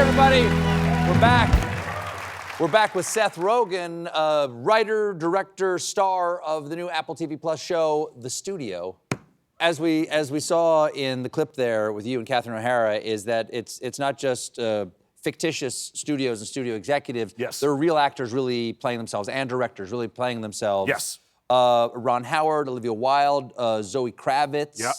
everybody. We're back. We're back with Seth Rogen, writer, director, star of the new Apple TV Plus show, The Studio. As we saw in the clip there with you and Catherine O'Hara, is that it's not just fictitious studios and studio executives. Yes. There are real actors really playing themselves and directors really playing themselves. Yes. Ron Howard, Olivia Wilde, Zoe Kravitz. Yeah.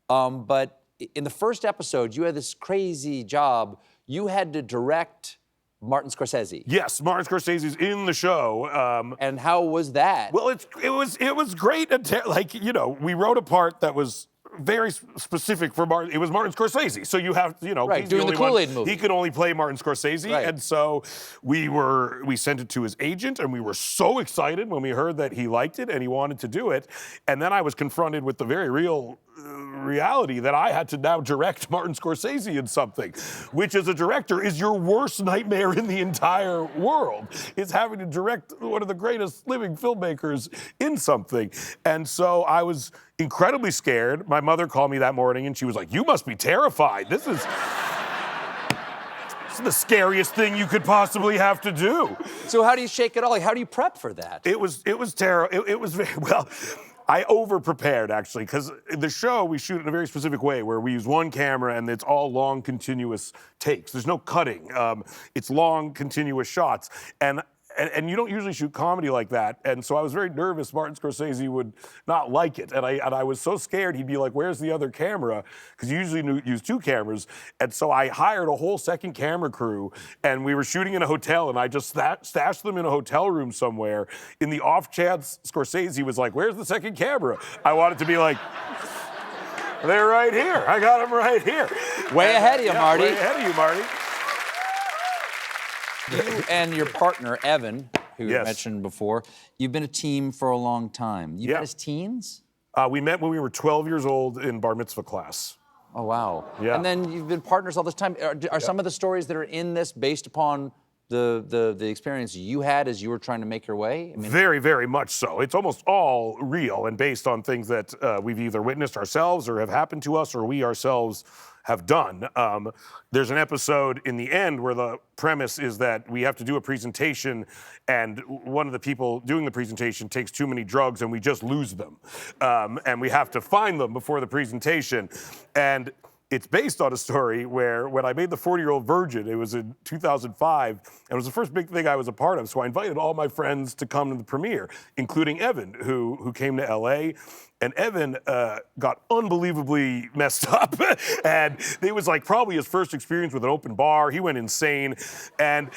But in the first episode, you had this crazy job. You had to direct Martin Scorsese. Yes, Martin Scorsese's in the show. And how was that? Well, it was great. Like, you know, we wrote a part that was very specific for Martin. It was Martin Scorsese, so you have, you know, right, doing the Kool-Aid movie. He could only play Martin Scorsese, right. And so we sent it to his agent, and we were so excited when we heard that he liked it and he wanted to do it. And then I was confronted with the very real reality that I had to now direct Martin Scorsese in something, which as a director is your worst nightmare in the entire world, is having to direct one of the greatest living filmmakers in something. And so I was incredibly scared. My mother called me that morning and she was like, "You must be terrified. This is the scariest thing you could possibly have to do." So how do you shake it all? Like, how do you prep for that? It was terrible. It was very, well, I over-prepared, actually, because the show, we shoot in a very specific way where we use one camera and it's all long, continuous takes. There's no cutting. It's long, continuous shots. And you don't usually shoot comedy like that. And so I was very nervous Martin Scorsese would not like it. And I was so scared he'd be like, "Where's the other camera?" Because you usually use two cameras. And so I hired a whole second camera crew, and we were shooting in a hotel, and I just stashed them in a hotel room somewhere. In the off chance Scorsese was like, "Where's the second camera?" I wanted to be like, "They're right here. I got them right here." Way ahead of you, Marty. Way ahead of you, Marty. You and your partner, Evan, who you Yes. mentioned before, you've been a team for a long time. You met as teens? We met when we were 12 years old in bar mitzvah class. Oh, wow. Yeah. And then you've been partners all this time. Are some of the stories that are in this based upon the experience you had as you were trying to make your way? I mean, Very, very much so. It's almost all real and based on things that we've either witnessed ourselves or have happened to us or we ourselves have done. There's an episode in the end where the premise is that we have to do a presentation and one of the people doing the presentation takes too many drugs and we just lose them. And we have to find them before the presentation. And it's based on a story where when I made The 40-Year-Old Virgin, it was in 2005, and it was the first big thing I was a part of, so I invited all my friends to come to the premiere, including Evan, who came to LA. And Evan got unbelievably messed up. And it was like probably his first experience with an open bar. He went insane. And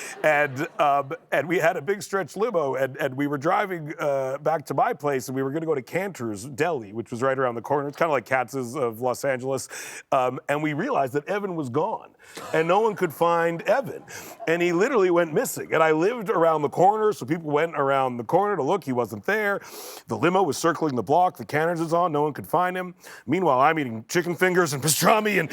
we had a big stretch limo, and we were driving back to my place, and we were gonna go to Cantor's Deli, which was right around the corner. It's kind of like Katz's of Los Angeles. And we realized that Evan was gone, and no one could find Evan. And he literally went missing. And I lived around the corner, so people went around the corner to look. He wasn't there. The limo was circling the block. The Cantor's is on, no one could find him. Meanwhile, I'm eating chicken fingers and pastrami, and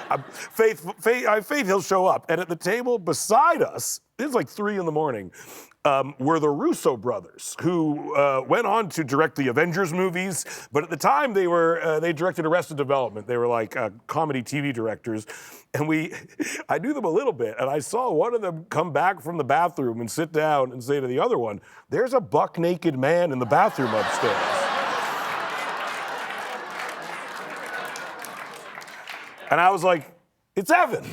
I have faith he'll show up. And at the table beside us, it was like 3 a.m, were the Russo brothers, who went on to direct the Avengers movies, but at the time they directed Arrested Development. They were like comedy TV directors, and I knew them a little bit, and I saw one of them come back from the bathroom and sit down and say to the other one, "There's a buck naked man in the bathroom upstairs." And I was like, "It's Evan."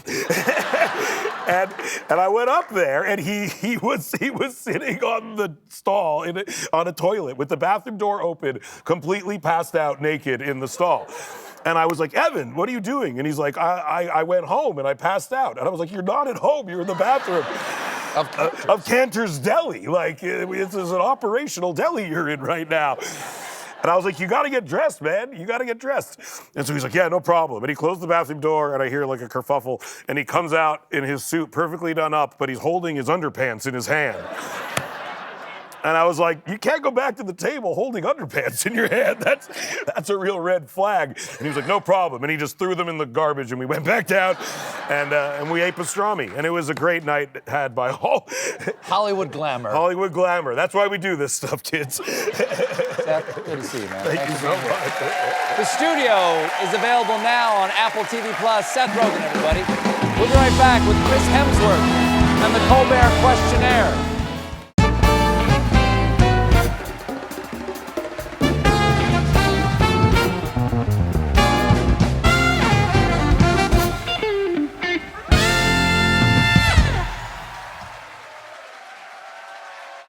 and I went up there, and he was sitting on the stall on a toilet with the bathroom door open, completely passed out, naked in the stall. And I was like, "Evan, what are you doing?" And he's like, I went home and I passed out." And I was like, "You're not at home, you're in the bathroom of Cantor's Deli. Like, this is an operational deli you're in right now." And I was like, "You gotta get dressed, man. You gotta get dressed." And so he's like, "Yeah, no problem." And he closed the bathroom door, and I hear like a kerfuffle, and he comes out in his suit, perfectly done up, but he's holding his underpants in his hand. And I was like, "You can't go back to the table holding underpants in your hand. That's a real red flag." And he was like, "No problem." And he just threw them in the garbage, and we went back down, and we ate pastrami. And it was a great night had by all. Hollywood glamour. Hollywood glamour. That's why we do this stuff, kids. Seth, good to see you, man. Thank you so much. The Studio is available now on Apple TV Plus. Seth Rogen, everybody. We'll be right back with Chris Hemsworth and the Colbert Questionnaire.